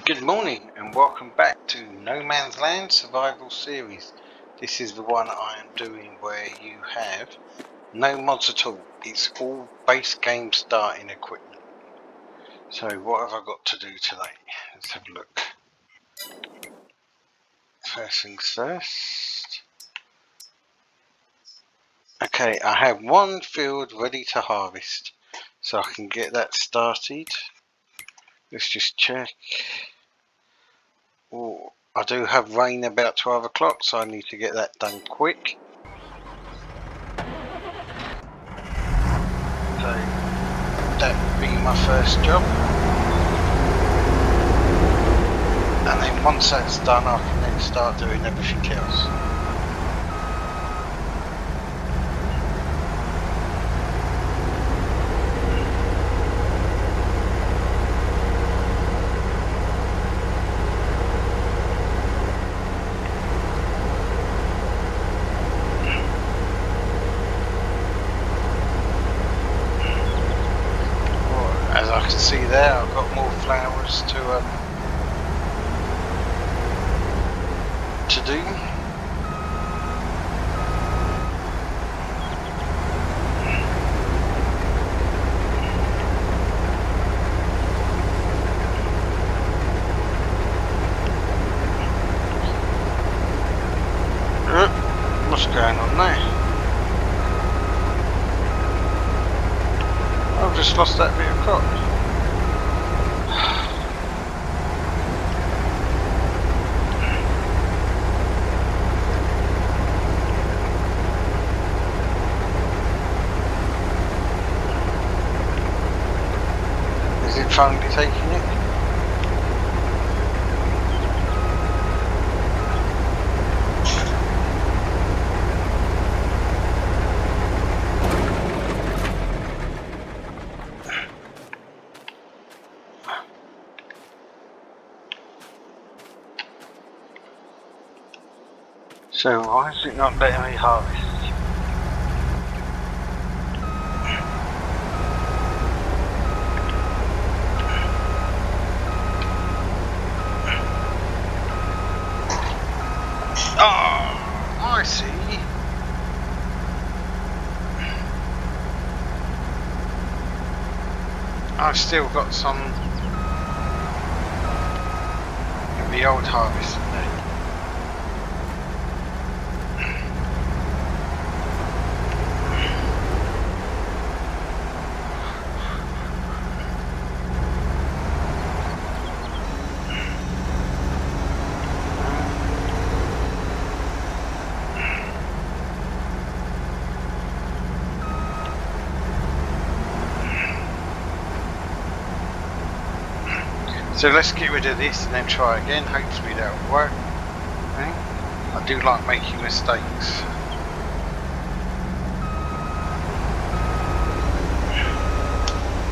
Good morning and welcome back to No Man's Land Survival Series. This is the one I am doing where you have no mods at all. It's all base game starting equipment. So what have I got to do today? Let's have a look. First things first. Okay, I have one field ready to harvest. So I can get that started. Let's just check. Oh, I do have rain about 12 o'clock, so I need to get that done quick. So that would be my first job. And then once that's done, I can then start doing everything else. As I can see there, I've got more flowers to do. What's going on there? I've just lost that bit of crop. Is it finally taking it? So why is it not letting me harvest? Oh, I see. I've still got some of the old harvest in there. So let's get rid of this and then try again. Hopefully that will work. Okay. I do like making mistakes.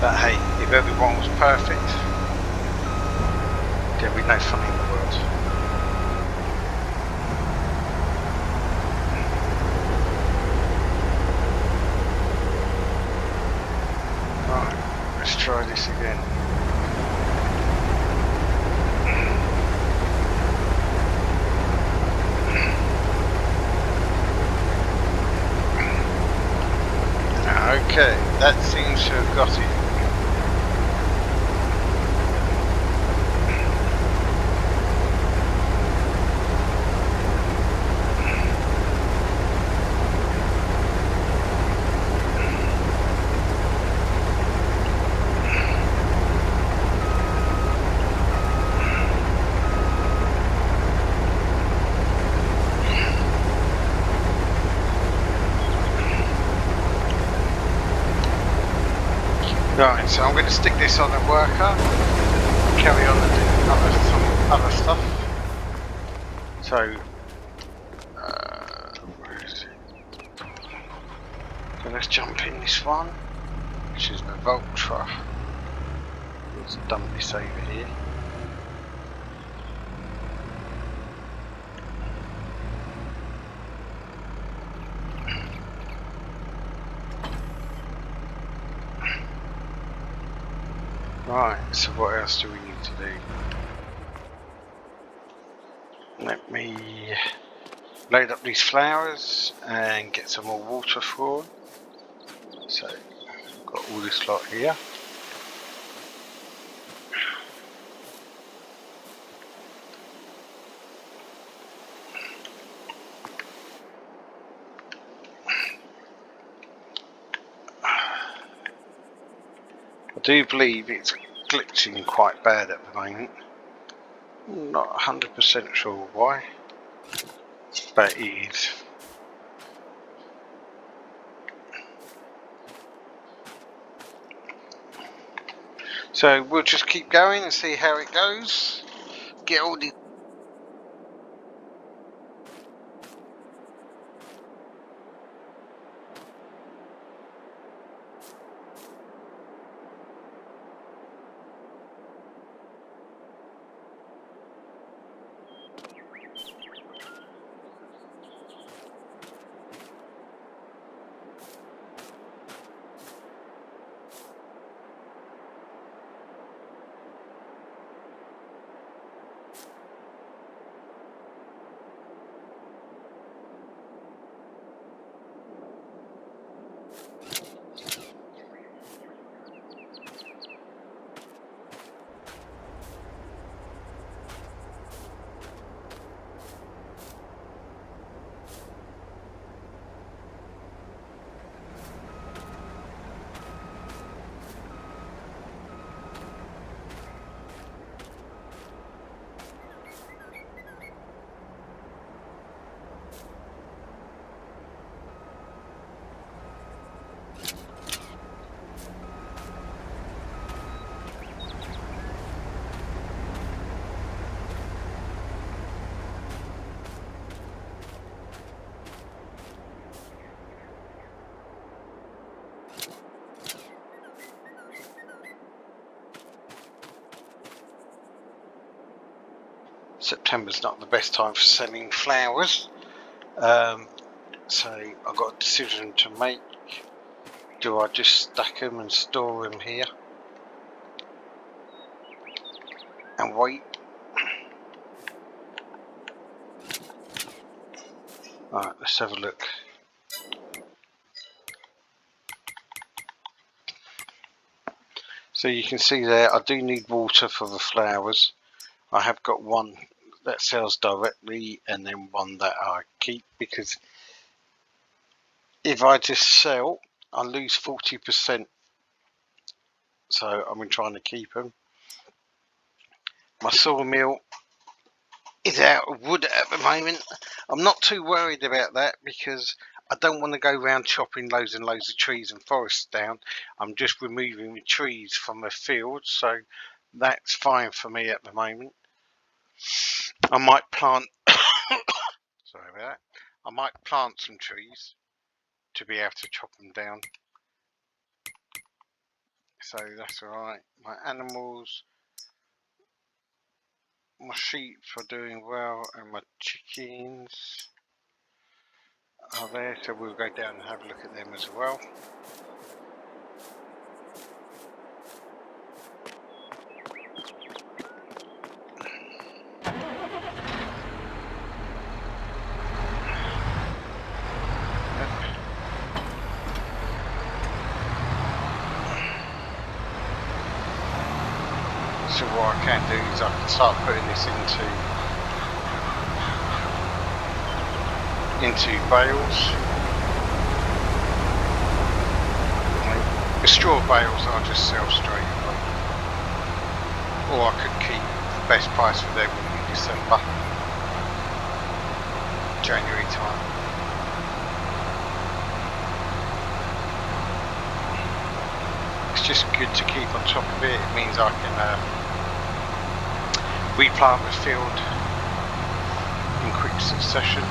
But hey, if everyone was perfect, there'd be no fun in the world. Right, let's try this again. Okay, that seems to have got it. Right, so I'm going to stick this on a worker, carry on and do some other stuff. So, where is it? So let's jump in this one, which is the Vultra. Let's dump this over here. Right, so what else do we need to do? Let me load up these flowers and get some more water for them. So I've got all this lot here. I do believe it's glitching quite bad at the moment. I'm not 100% sure why, but it is. So we'll just keep going and see how it goes. Get all the September's not the best time for selling flowers, so I've got a decision to make. Do I just stack them and store them here and wait? Alright, let's have a look. So you can see there I do need water for the flowers. I have got one that sells directly and then one that I keep, because if I just sell I lose 40%, so I've been trying to keep them. My sawmill is out of wood at the moment. I'm not too worried about that because I don't want to go around chopping loads and loads of trees and forests down. I'm just removing the trees from the field, so that's fine for me at the moment. I might plant sorry about that. I might plant some trees to be able to chop them down, so that's alright. My animals, my sheep are doing well and my chickens are there, so we'll go down and have a look at them as well. So what I can do is I can start putting this into bales. The straw bales I'll just sell straight away, or I could keep the best price for them in December, January time. It's just good to keep on top of it. It means I can replant the field in quick succession.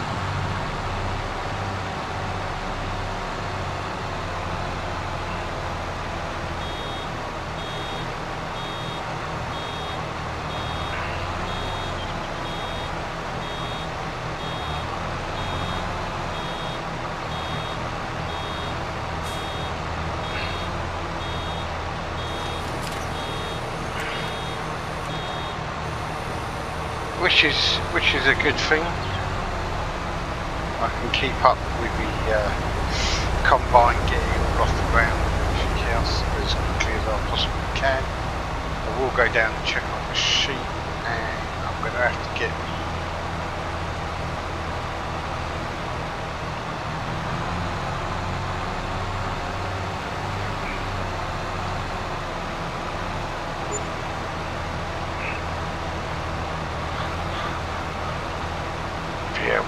which is a good thing. I can keep up with the combine, getting it all off the ground and everything else as quickly as I possibly can. I will go down and check on the sheep, and I'm going to have to get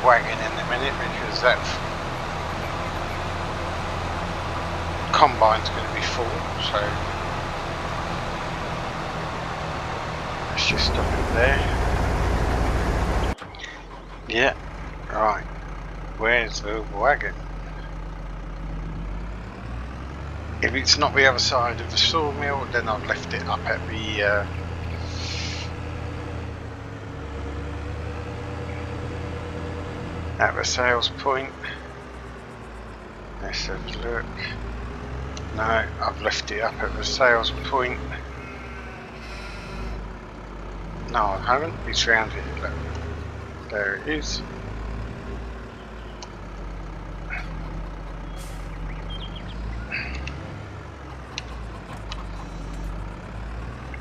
wagon in a minute, because that combine's going to be full, so let's just stop it there. Yeah, right, where's the wagon? If it's not the other side of the sawmill, then I've left it up at the sales point. Let's have a look. No, I've left it up at the sales point. No, I haven't. It's round here. Look. There it is.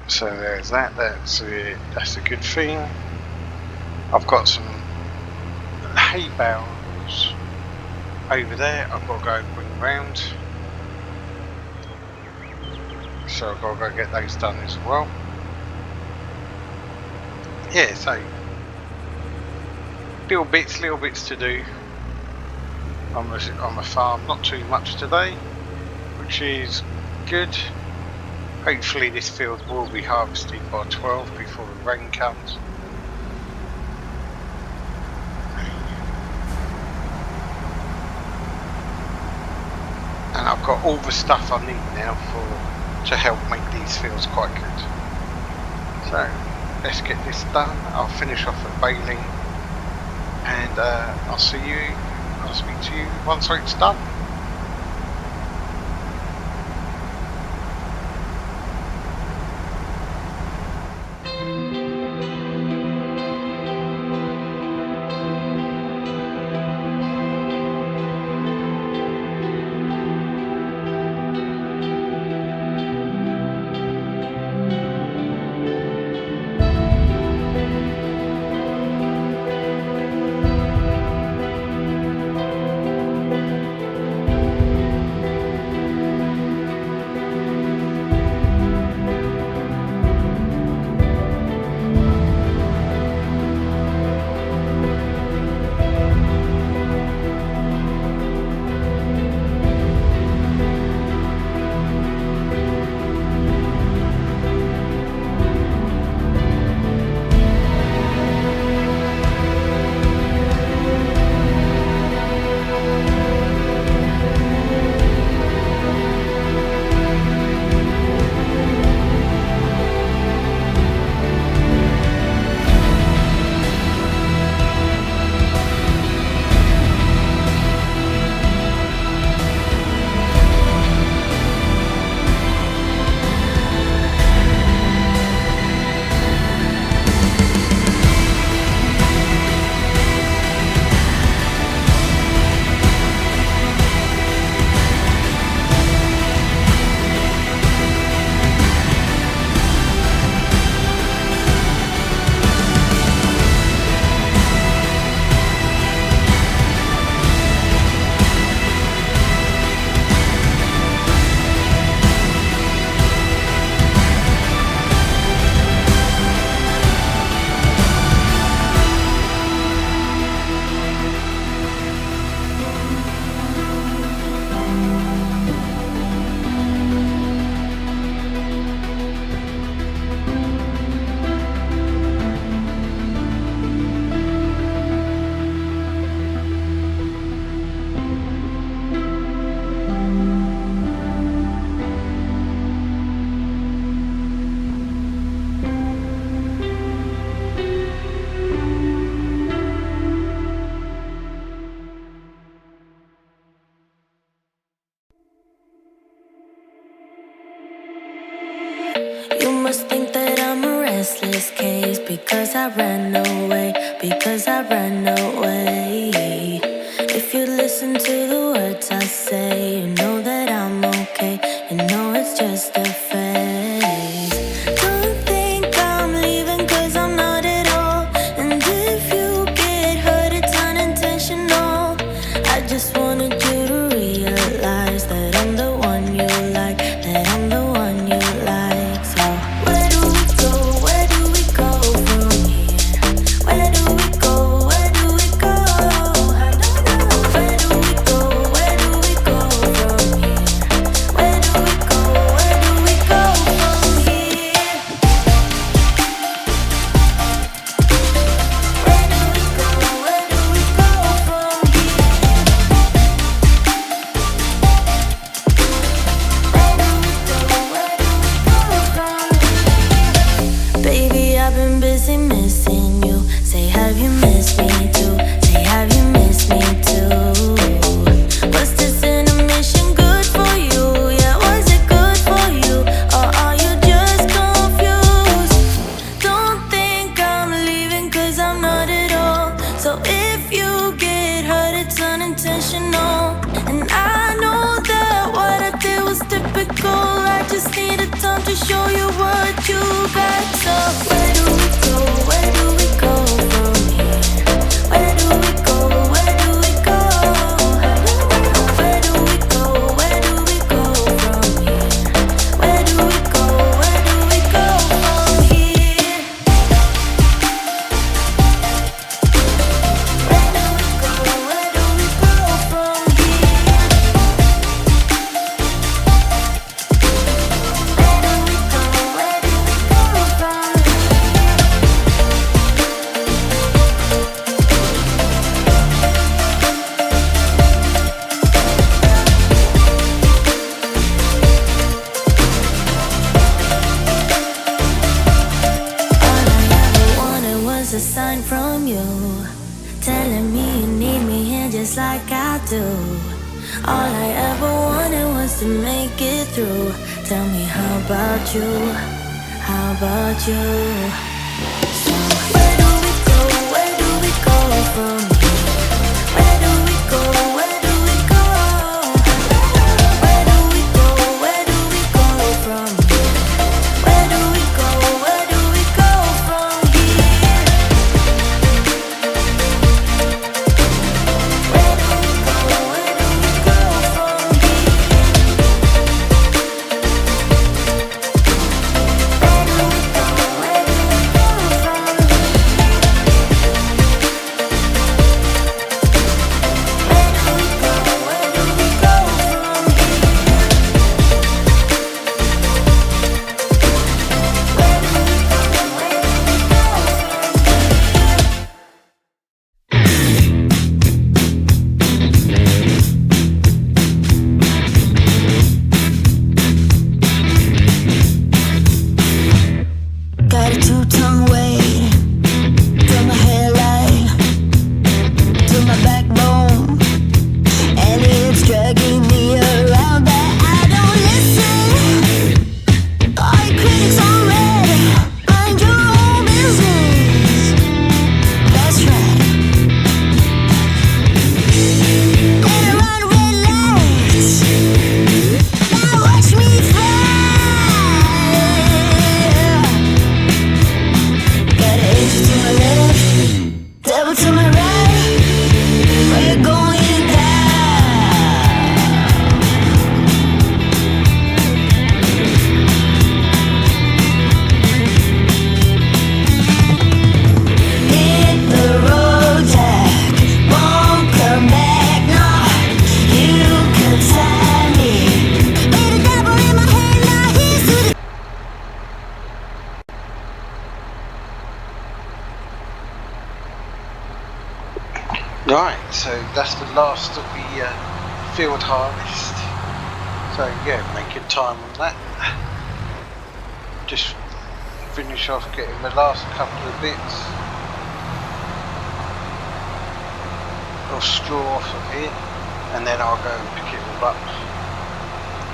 So there's that. That's a good thing. I've got some hay bales over there. I've got to go and bring round. So I've got to go get those done as well. Yeah, so little bits to do on the farm. Not too much today, which is good. Hopefully this field will be harvested by 12 before the rain comes. And I've got all the stuff I need now to help make these fields quite good. So let's get this done. I'll finish off at baling, and I'll speak to you once it's done. days because I ran away, because I ran away. If you listen to the words I say, you know that I'm okay, you know it's just a phase. Don't think I'm leaving cause I'm not at all. And if you get hurt it's unintentional. I just wanted you to realize that I'm the one you like, that I'm the one you like. So where do we go? Where do we go from here? Where do we go? Where do we go? I don't know. Where do we go? Where do we go from here? Where do we go? Where do we go from here? Where do we go? Where do we go from here? Baby, I've been busy missing you. Say, have you missed me too? Say, have you missed me too? Was this intermission good for you? Yeah, was it good for you? Or are you just confused? Don't think I'm leaving cause I'm not at all. So if you get hurt it's unintentional. And I know that what I did was typical. I just needed time to show you what you got. So where do we go? Where do we go from here? Where do we go? Where do we go? Where do we go? Where do we go from here? Where do we go? Where do we go from here? Where do we go? Where do we go from here? Where do we go? Where do we go from All I ever wanted was a sign from you, telling me you need me here just like I do. All I ever wanted was to make it through. Tell me how about you? How about you? So where do we go? Where do we go from here? Where do we go? Where do we go? Where do we go? Where do we go from here? Where do we go? Where do we go from here? Where do we go? Where do we go from here? Where do we go? Where do we go from Right, so that's the last of the field harvest. So yeah, making time on that. Just finish off getting the last couple of bits of straw off of here, and then I'll go and pick it all up.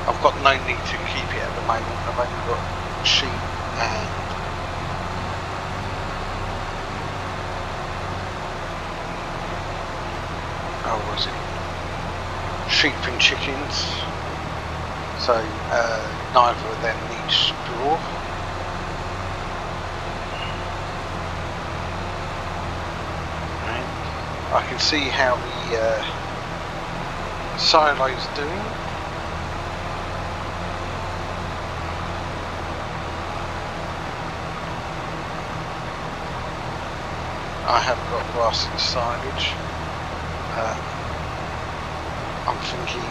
I've got no need to keep it at the moment. I've only got sheep and was it? Sheep and chickens. So neither of them need straw. And I can see how the silo's doing. I have got grass and silage. I'm thinking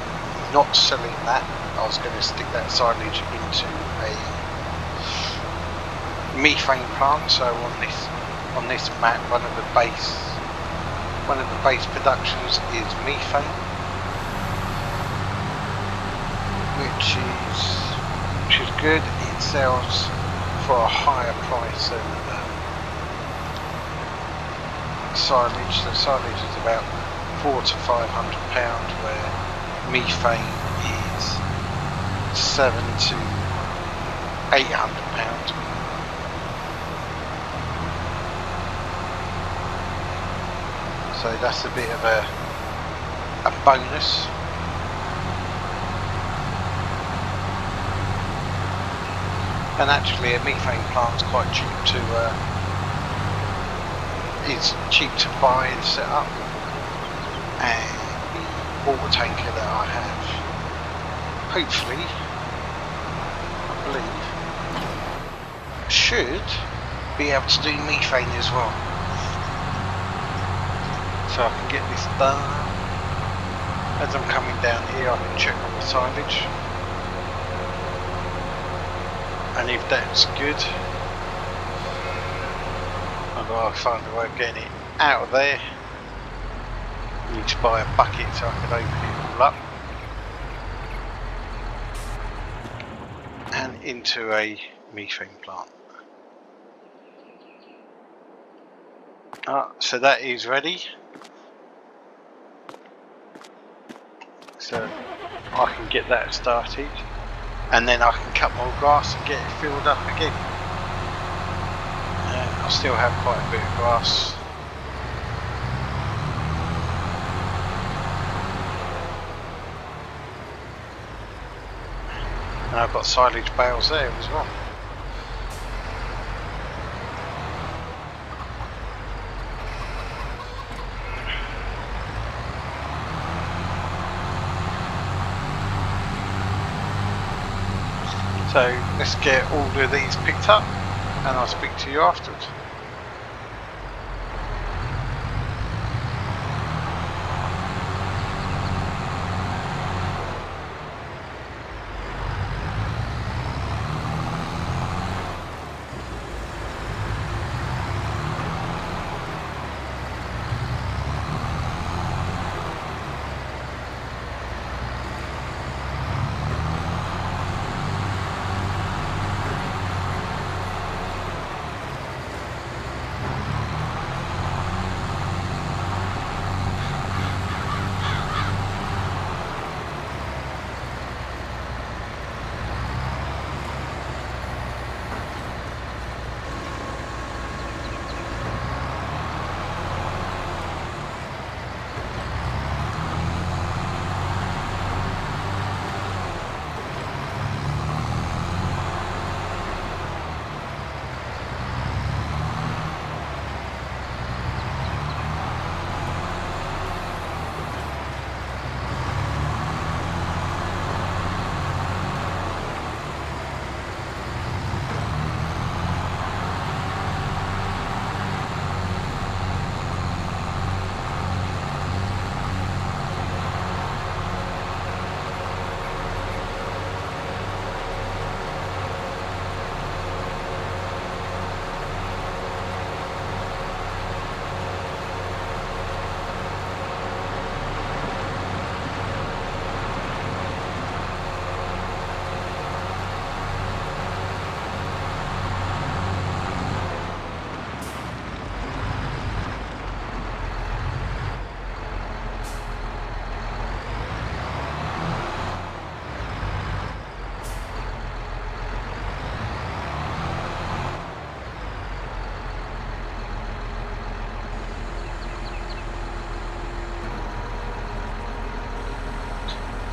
not selling that. I was going to stick that silage into a methane plant. So on this map, one of the base productions is methane, which is good. It sells for a higher price than silage. So silage is about £400 to £500, where methane is £700 to £800. So that's a bit of a bonus. And actually, a methane plant's quite cheap to buy and set up. And the water tanker that I have, hopefully, I believe, should be able to do methane as well. So I can get this done. As I'm coming down here, I can check on the silage. And if that's good, I've got to find a way of getting it out of there. I need to buy a bucket so I can open it all up. And into a methane plant. So that is ready. So I can get that started. And then I can cut more grass and get it filled up again. I still have quite a bit of grass. And I've got silage bales there as well. So let's get all of these picked up and I'll speak to you afterwards.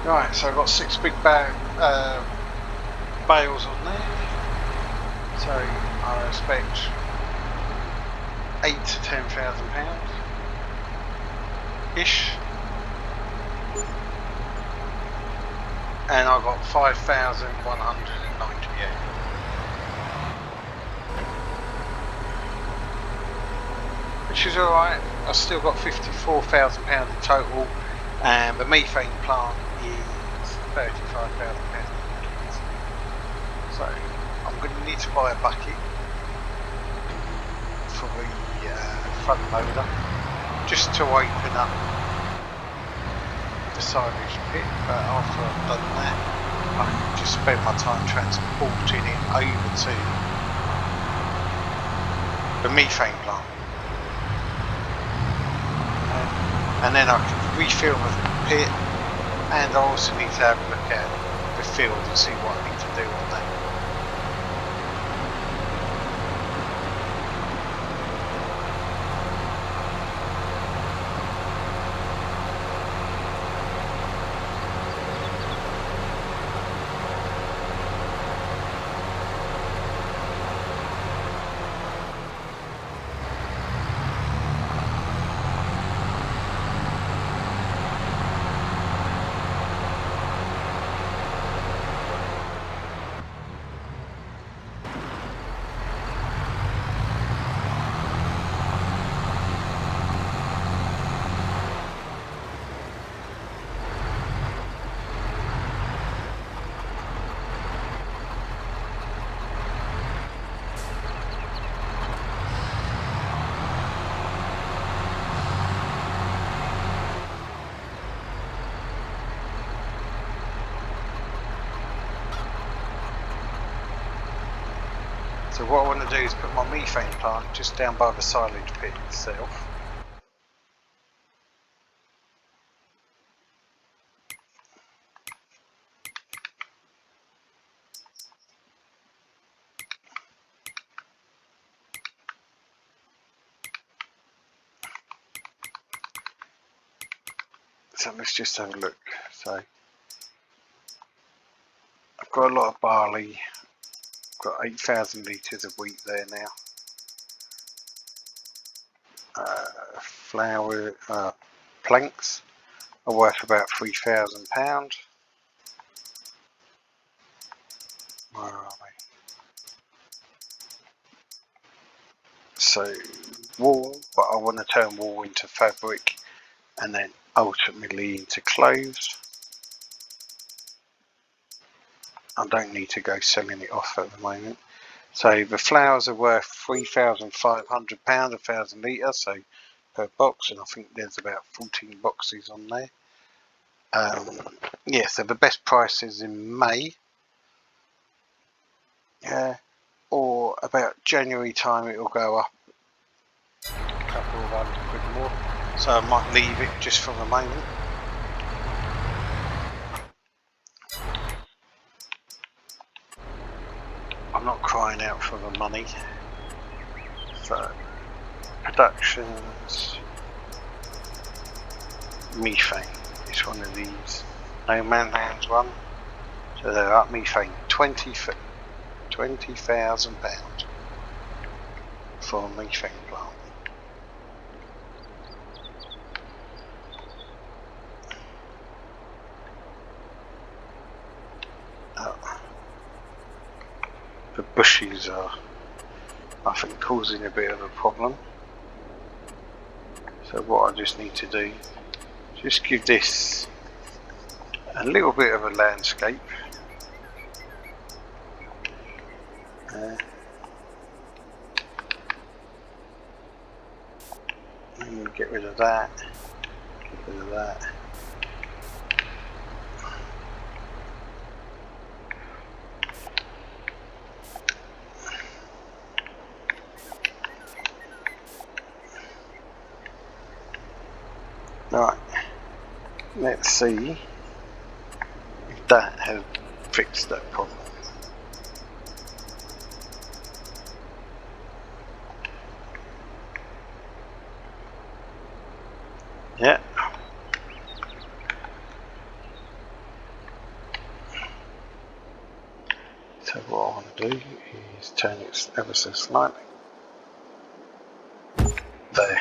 Right, so I've got 6 big bales on there. So I expect £8,000 to £10,000 ish, and I got 5,198. Which is alright. I've still got £54,000 in total, and the methane plant is £35,000. So I'm going to need to buy a bucket for the front loader, just to open up the silage pit. But after I've done that, I can just spend my time transporting it over to the methane plant. And then I can refill the pit, and I also need to have a look at the field and see what I need to do on that. So what I want to do is put my methane plant just down by the silage pit itself. So let's just have a look. So I've got a lot of barley, I've got 8,000 litres of wheat there now. Flour planks are worth about £3,000. Where are they? So wool, but I want to turn wool into fabric and then ultimately into clothes. I don't need to go selling it off at the moment. So the flowers are worth £3,500 a 1,000 litres, so per box, and I think there's about 14 boxes on there. Yeah, so the best price is in May, or about January time it will go up a couple of £100 more. So I might leave it just for the moment. I'm not crying out for the money. So productions, methane. It's one of these No Man Land's one. So they're up methane, £20,000 for a methane plant. The bushes are, I think, causing a bit of a problem. So what I just need to do, just give this a little bit of a landscape. And get rid of that, get rid of that. Right, let's see if that has fixed that problem. Yeah. Just turn it ever so slightly. There.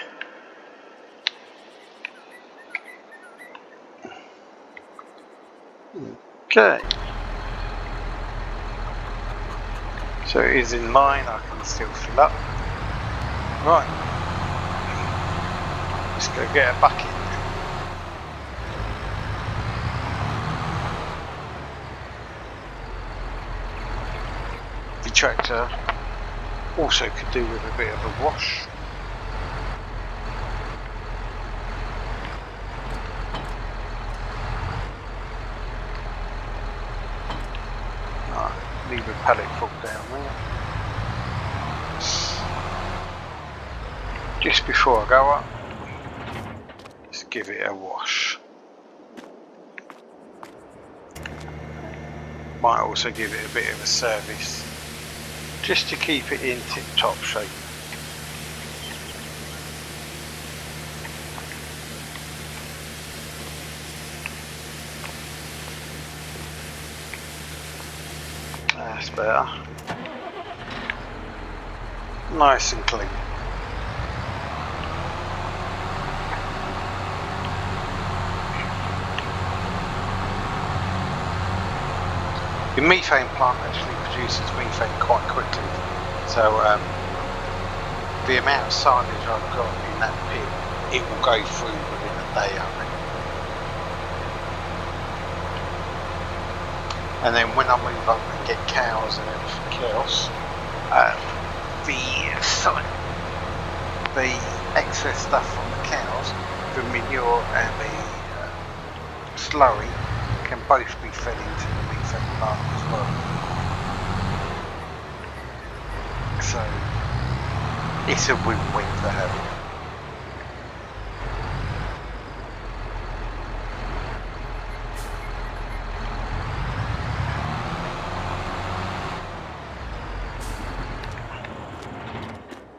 Okay. So it is in line, I can still fill up. Right. Let's go get a bucket. The tractor also could do with a bit of a wash. Leave a pallet full down there. Just before I go up, just give it a wash. Might also give it a bit of a service, just to keep it in tip-top shape. That's better. Nice and clean. The methane plant actually produces methane quite quickly, so the amount of silage I've got in that pit, it will go through within a day, I think. And then when I move up and get cows and everything else, the excess stuff from the cows, the manure and the slurry, can both be fed into the methane plant as well. So it's a win-win for her.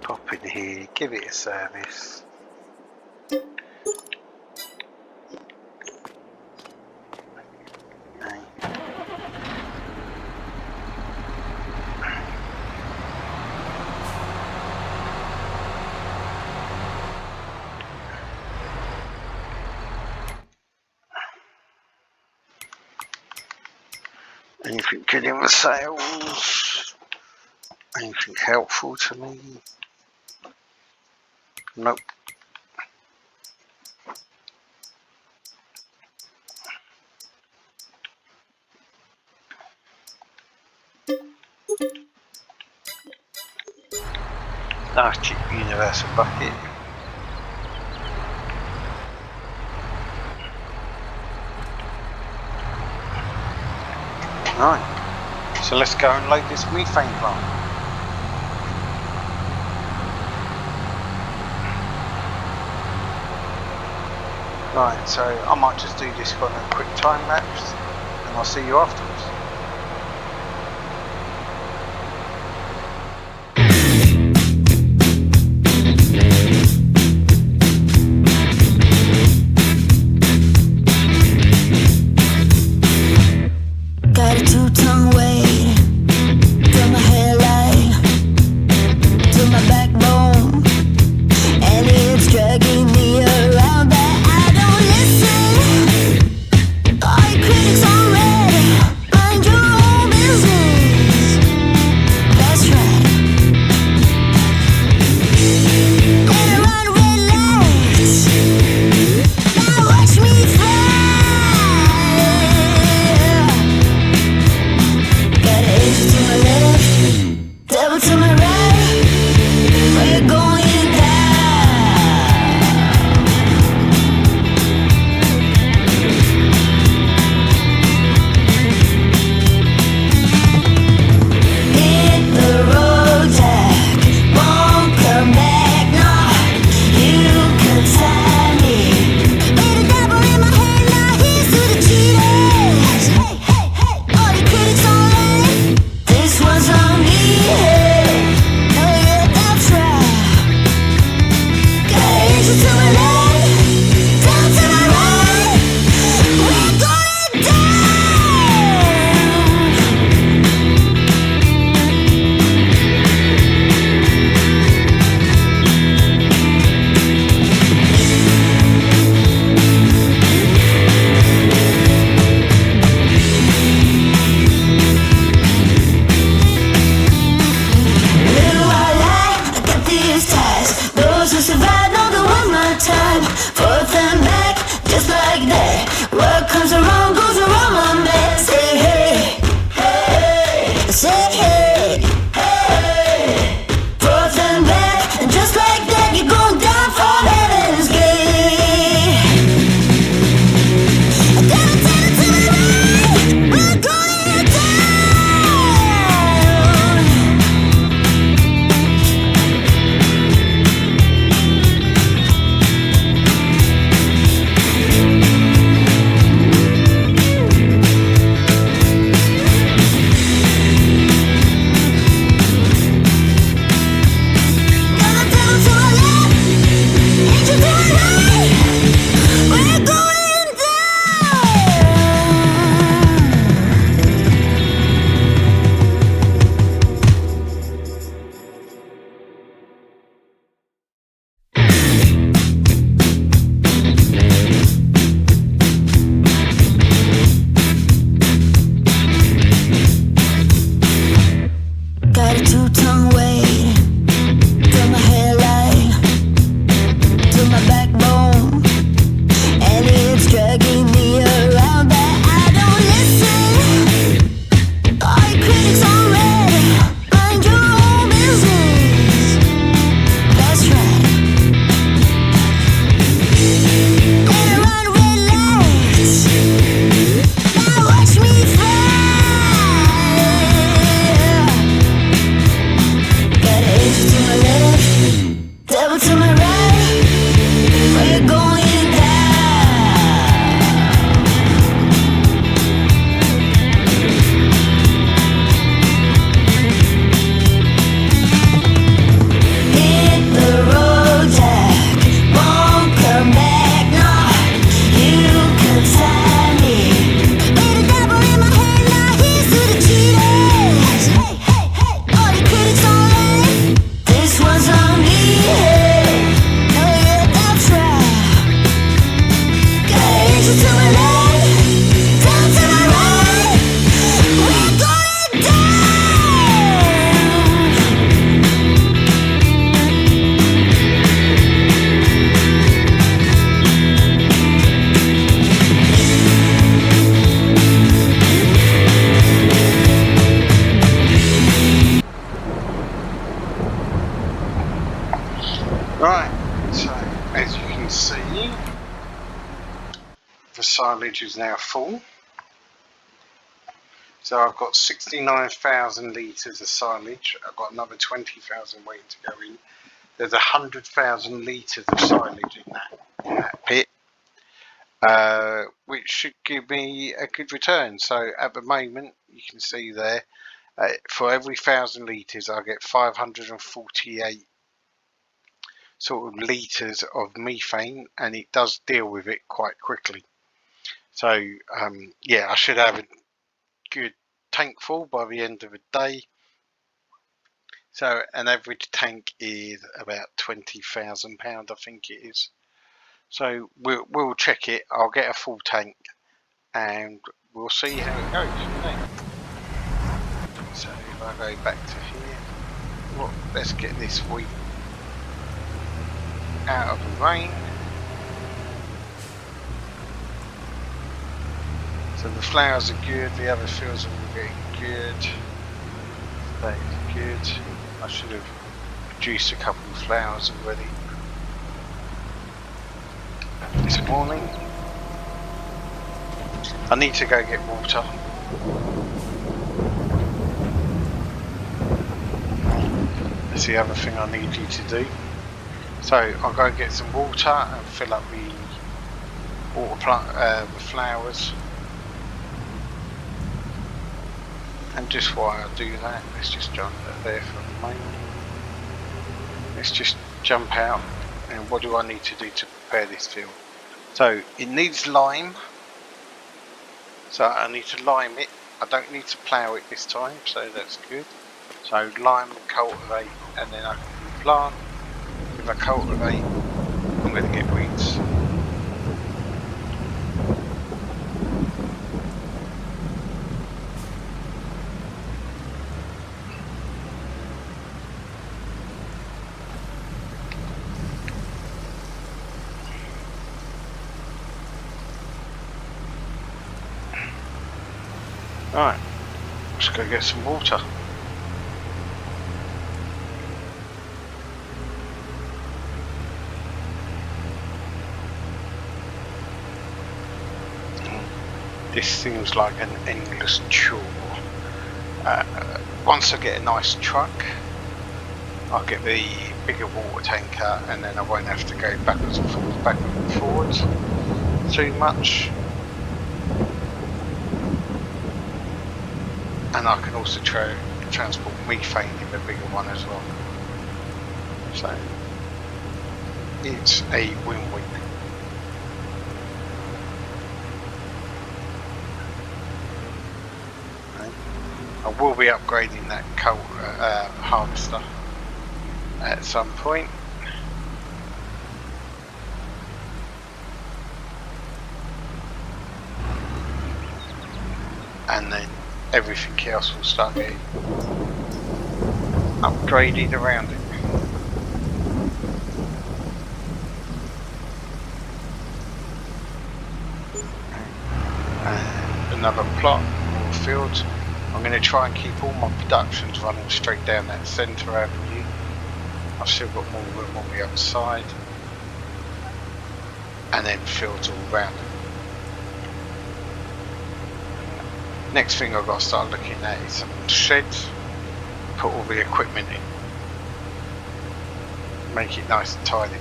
Pop in here, give it a service. Anything good in the sales? Anything helpful to me? Nope. Nice cheap universal bucket. Right, so let's go and load this methane plant. Right, so I might just do this one a quick time lapse and I'll see you afterwards. So as you can see, the silage is now full. So I've got 69,000 litres of silage. I've got another 20,000 waiting to go in. There's 100,000 litres of silage in that pit, which should give me a good return. So at the moment, you can see there, for every 1,000 litres, I get 548 sort of litres of methane, and it does deal with it quite quickly. So yeah, I should have a good tank full by the end of the day. So an average tank is about £20,000, I think it is. So we'll check it. I'll get a full tank and we'll see how it goes from there. So if I go back to here, well, let's get this wheat out of the rain. So the flowers are good, the other fields are all getting good. That is good. I should have produced a couple of flowers already this morning. I need to go get water. That's the other thing I need you to do. So I'll go get some water and fill up the water plant, the flowers. And just while I do that, let's just jump there for the moment. Let's just jump out. And what do I need to do to prepare this field? So it needs lime. So I need to lime it. I don't need to plough it this time, so that's good. So lime and cultivate, and then I can plant. If I cultivate, I'm going to get weeds. Right, let's go get some water. This seems like an endless chore. Once I get a nice truck, I'll get the bigger water tanker, and then I won't have to go backwards and forwards too much. And I can also transport methane in the bigger one as well. So it's a win-win. I will be upgrading that harvester at some point. And then everything else will start getting upgraded around it. And another plot or field. I'm going to try and keep all my productions running straight down that centre avenue. I've still got more room on the other side. And then fields all round it. Next thing I've got to start looking at is some sheds. Put all the equipment in. Make it nice and tidy.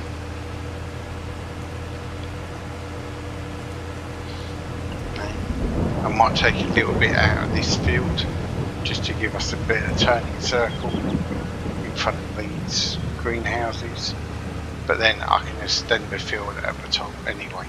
I might take a little bit out of this field just to give us a bit of turning circle in front of these greenhouses, but then I can extend the field at the top anyway.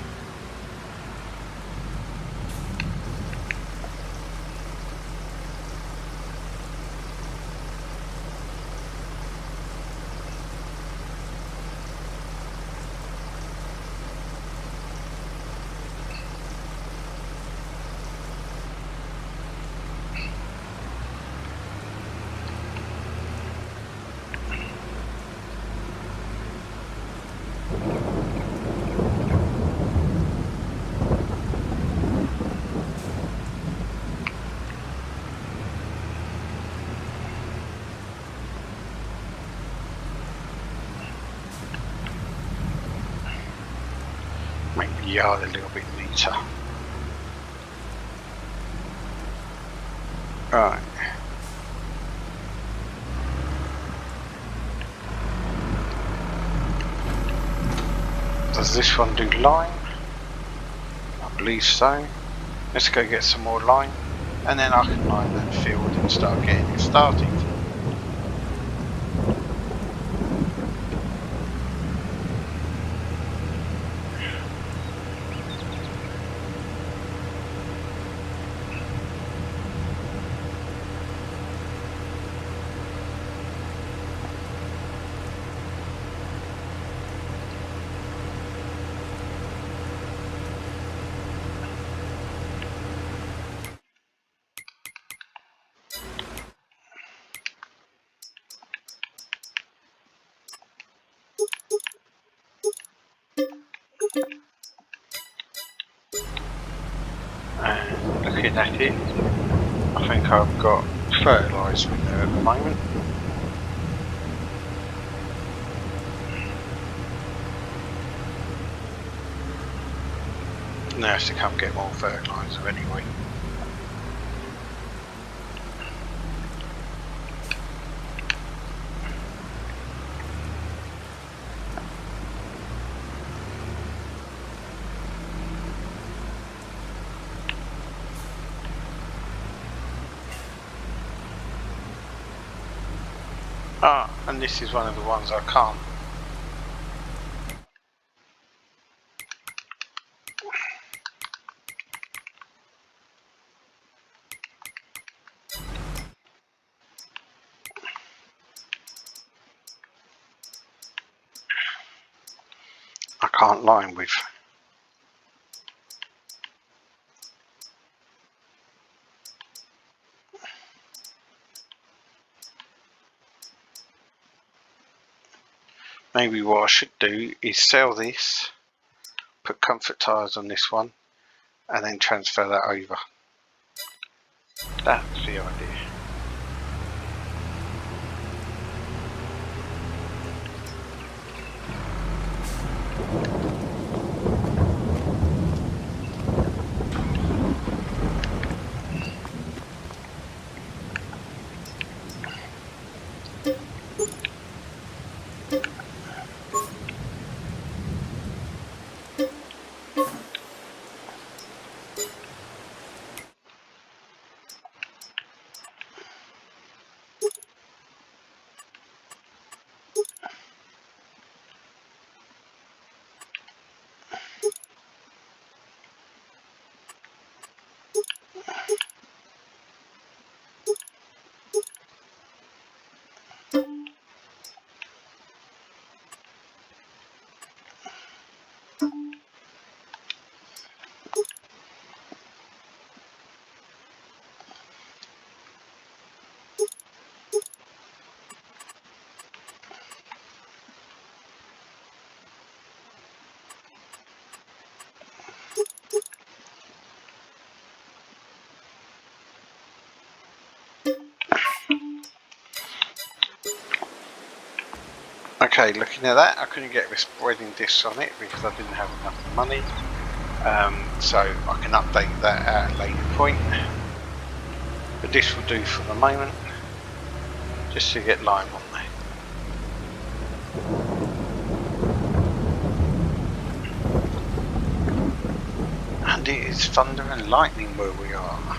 make the yard a little bit neater. Right. Does this one do lime? I believe so. Let's go get some more lime, and then I can line that field and start getting it started. And looking at it, I think I've got fertiliser in there at the moment. Now I have to come get more fertiliser anyway. Ah, and this is one of the ones I can't. I can't line with. Maybe what I should do is sell this, put comfort tyres on this one, and then transfer that over. That's the idea. Okay, looking at that, I couldn't get this spreading disc on it because I didn't have enough money. So I can update that at a later point. But this will do for the moment, just to get lime on there. And it is thunder and lightning where we are.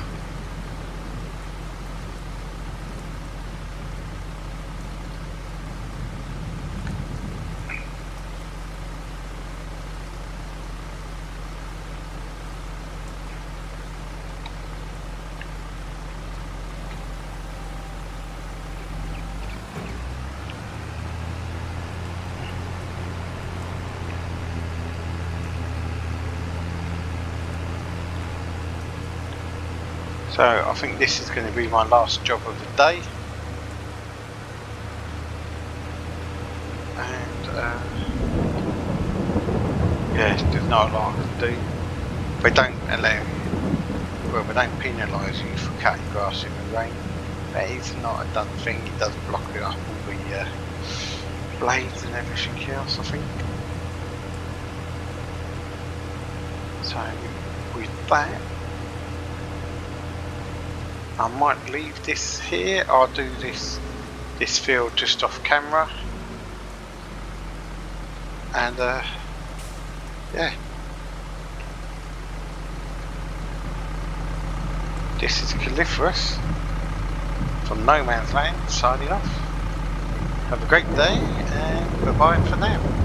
So I think this is going to be my last job of the day. And yeah, there's not a lot I can do. They don't allow you, well, they don't penalise you for cutting grass in the rain. That is not a done thing. It does block it up all the blades and everything else, I think. So with that, I might leave this here. I'll do this field just off camera, and yeah, this is Califerous from No Man's Land signing off. Have a great day, and bye bye for now.